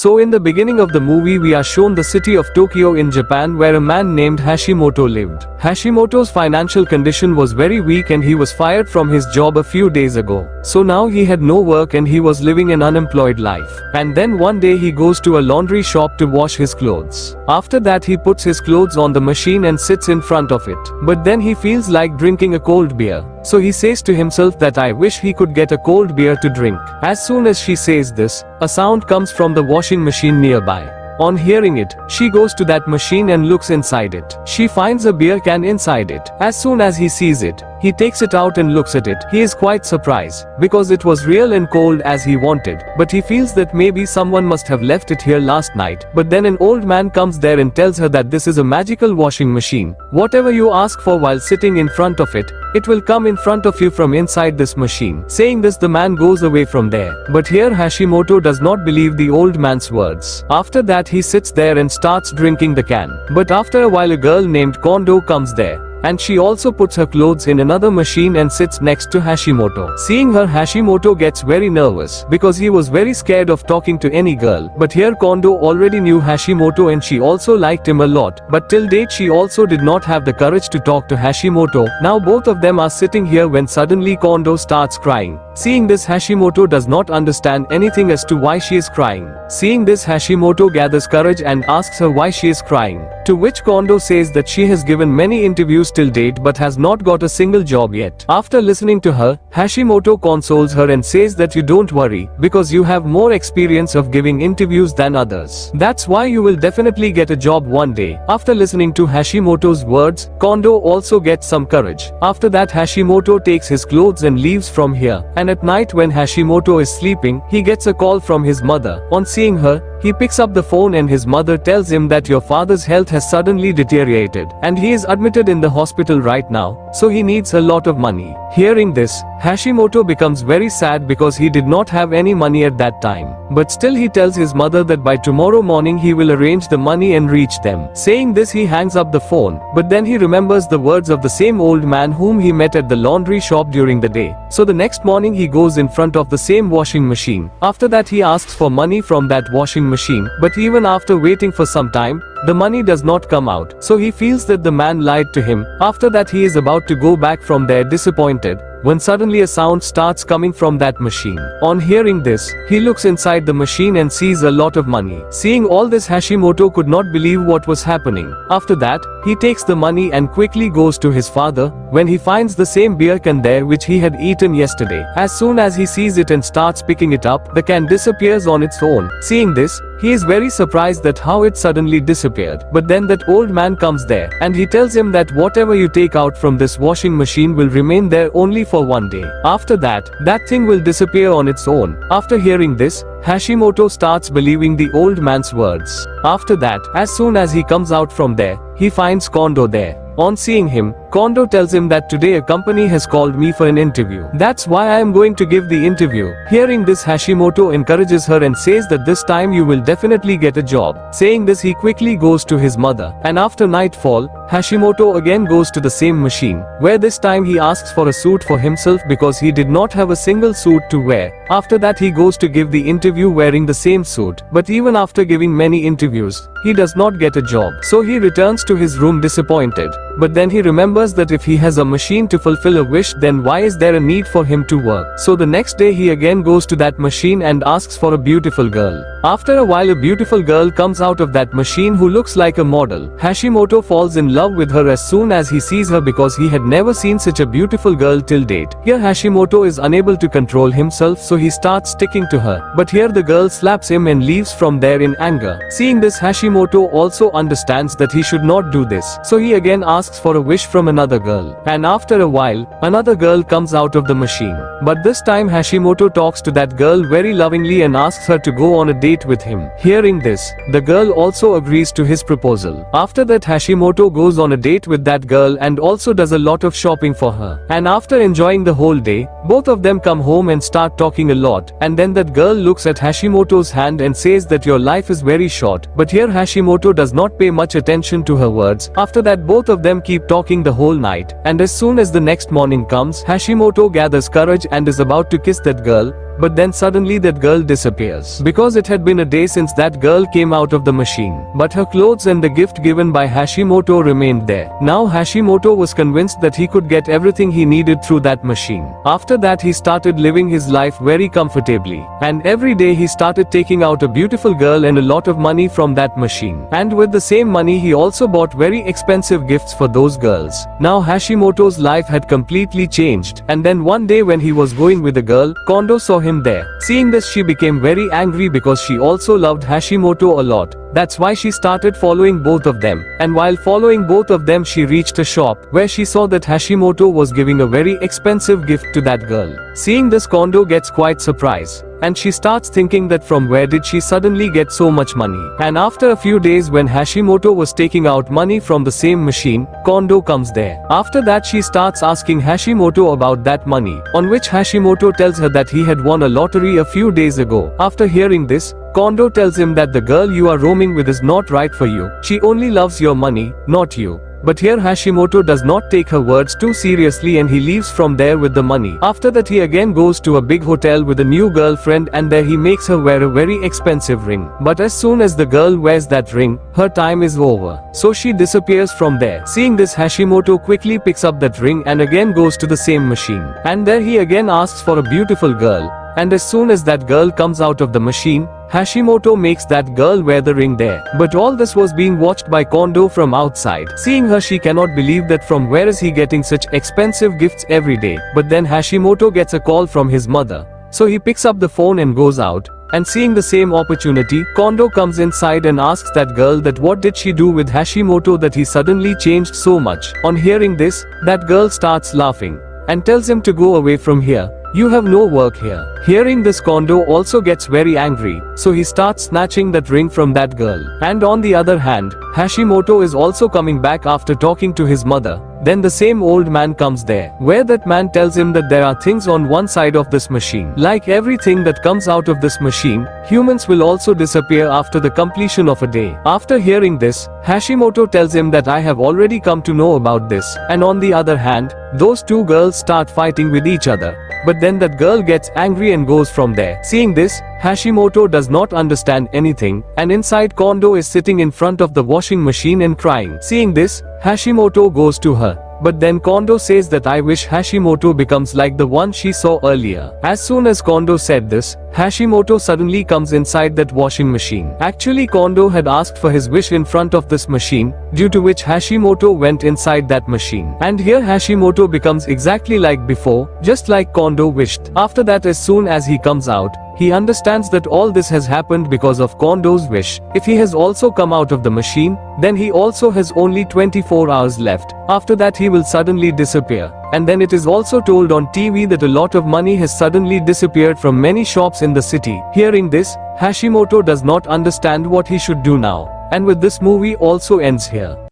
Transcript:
So in the beginning of the movie we are shown the city of Tokyo in Japan where a man named Hashimoto lived. Hashimoto's financial condition was very weak and he was fired from his job a few days ago. So now he had no work and he was living an unemployed life. And then one day he goes to a laundry shop to wash his clothes. After that he puts his clothes on the machine and sits in front of it. But then he feels like drinking a cold beer. So he says to himself that I wish he could get a cold beer to drink. As soon as she says this, a sound comes from the washing machine nearby. On hearing it, she goes to that machine and looks inside it. She finds a beer can inside it. As soon as he sees it, he takes it out and looks at it. He is quite surprised, because it was real and cold as he wanted, but he feels that maybe someone must have left it here last night. But then an old man comes there and tells her that this is a magical washing machine. Whatever you ask for while sitting in front of it, it will come in front of you from inside this machine. Saying this, the man goes away from there. But here Hashimoto does not believe the old man's words. After that he sits there and starts drinking the can. But after a while a girl named Kondo comes there. And she also puts her clothes in another machine and sits next to Hashimoto. Seeing her, Hashimoto gets very nervous because he was very scared of talking to any girl. But here Kondo already knew Hashimoto and she also liked him a lot. But till date she also did not have the courage to talk to Hashimoto. Now both of them are sitting here when suddenly Kondo starts crying. Seeing this, Hashimoto does not understand anything as to why she is crying. Seeing this, Hashimoto gathers courage and asks her why she is crying. To which Kondo says that she has given many interviews till date but has not got a single job yet. After listening to her, Hashimoto consoles her and says that you don't worry, because you have more experience of giving interviews than others. That's why you will definitely get a job one day. After listening to Hashimoto's words, Kondo also gets some courage. After that Hashimoto takes his clothes and leaves from here. And at night when Hashimoto is sleeping, he gets a call from his mother. On seeing her, he picks up the phone and his mother tells him that your father's health has suddenly deteriorated and he is admitted in the hospital right now, so he needs a lot of money. Hearing this, Hashimoto becomes very sad because he did not have any money at that time. But still he tells his mother that by tomorrow morning he will arrange the money and reach them. Saying this, he hangs up the phone, but then he remembers the words of the same old man whom he met at the laundry shop during the day. So the next morning he goes in front of the same washing machine. After that he asks for money from that washing machine, but even after waiting for some time, the money does not come out. So he feels that the man lied to him. After that he is about to go back from there disappointed, when suddenly a sound starts coming from that machine. On hearing this, he looks inside the machine and sees a lot of money. Seeing all this, Hashimoto could not believe what was happening. After that, he takes the money and quickly goes to his father, when he finds the same beer can there which he had eaten yesterday. As soon as he sees it and starts picking it up, the can disappears on its own. Seeing this, he is very surprised that how it suddenly disappeared. But then that old man comes there, and he tells him that whatever you take out from this washing machine will remain there only for one day. After that, that thing will disappear on its own. After hearing this, Hashimoto starts believing the old man's words. After that, as soon as he comes out from there, he finds Kondo there. On seeing him, Kondo tells him that today a company has called me for an interview. That's why I am going to give the interview. Hearing this, Hashimoto encourages her and says that this time you will definitely get a job. Saying this, he quickly goes to his mother. And after nightfall, Hashimoto again goes to the same machine, where this time he asks for a suit for himself because he did not have a single suit to wear. After that he goes to give the interview wearing the same suit. But even after giving many interviews, he does not get a job. So he returns to his room disappointed. But then he remembers that if he has a machine to fulfill a wish, then why is there a need for him to work? So the next day he again goes to that machine and asks for a beautiful girl. After a while a beautiful girl comes out of that machine who looks like a model. Hashimoto falls in love with her as soon as he sees her because he had never seen such a beautiful girl till date. Here Hashimoto is unable to control himself, so he starts sticking to her. But here the girl slaps him and leaves from there in anger. Seeing this, Hashimoto also understands that he should not do this. So he again asks for a wish from another girl. And after a while, another girl comes out of the machine. But this time Hashimoto talks to that girl very lovingly and asks her to go on a date with him. Hearing this, the girl also agrees to his proposal. After that Hashimoto goes on a date with that girl and also does a lot of shopping for her. And after enjoying the whole day, both of them come home and start talking a lot. And then that girl looks at Hashimoto's hand and says that your life is very short. But here Hashimoto does not pay much attention to her words. After that both of them keep talking the whole night. And as soon as the next morning comes, Hashimoto gathers courage and is about to kiss that girl. but then suddenly that girl disappears. Because it had been a day since that girl came out of the machine. But her clothes and the gift given by Hashimoto remained there. Now Hashimoto was convinced that he could get everything he needed through that machine. After that he started living his life very comfortably. And every day he started taking out a beautiful girl and a lot of money from that machine. And with the same money he also bought very expensive gifts for those girls. Now Hashimoto's life had completely changed. And then one day when he was going with a girl, Kondo saw him there. Seeing this, she became very angry because she also loved Hashimoto a lot. That's why she started following both of them. And while following both of them, she reached a shop where she saw that Hashimoto was giving a very expensive gift to that girl. Seeing this, Kondo gets quite surprised. And she starts thinking that from where did she suddenly get so much money. And after a few days when Hashimoto was taking out money from the same machine, Kondo comes there. After that she starts asking Hashimoto about that money, on which Hashimoto tells her that he had won a lottery a few days ago. After hearing this, Kondo tells him that the girl you are roaming with is not right for you. She only loves your money, not you. But here Hashimoto does not take her words too seriously and he leaves from there with the money. After that he again goes to a big hotel with a new girlfriend and there he makes her wear a very expensive ring. But as soon as the girl wears that ring, her time is over. So she disappears from there. Seeing this, Hashimoto quickly picks up that ring and again goes to the same machine. And there he again asks for a beautiful girl. And as soon as that girl comes out of the machine, Hashimoto makes that girl wear the ring there. But all this was being watched by Kondo from outside. Seeing her, she cannot believe that from where is he getting such expensive gifts every day. But then Hashimoto gets a call from his mother. So he picks up the phone and goes out. And seeing the same opportunity, Kondo comes inside and asks that girl that what did she do with Hashimoto that he suddenly changed so much. On hearing this, that girl starts laughing and tells him to go away from here. You have no work here. Hearing this, Kondo also gets very angry, so he starts snatching that ring from that girl. And on the other hand, Hashimoto is also coming back after talking to his mother. Then the same old man comes there, where that man tells him that there are things on one side of this machine. Like everything that comes out of this machine, humans will also disappear after the completion of a day. After hearing this, Hashimoto tells him that I have already come to know about this. And on the other hand, those two girls start fighting with each other. But then that girl gets angry and goes from there. Seeing this, Hashimoto does not understand anything, and inside Kondo is sitting in front of the washing machine and crying. Seeing this, Hashimoto goes to her. But then Kondo says that I wish Hashimoto becomes like the one she saw earlier. As soon as Kondo said this, Hashimoto suddenly comes inside that washing machine. Actually, Kondo had asked for his wish in front of this machine, due to which Hashimoto went inside that machine. And here Hashimoto becomes exactly like before, just like Kondo wished. After that, as soon as he comes out, he understands that all this has happened because of Kondo's wish. If he has also come out of the machine, then he also has only 24 hours left. After that he will suddenly disappear. And then it is also told on TV that a lot of money has suddenly disappeared from many shops in the city. Hearing this, Hashimoto does not understand what he should do now. And with this movie also ends here.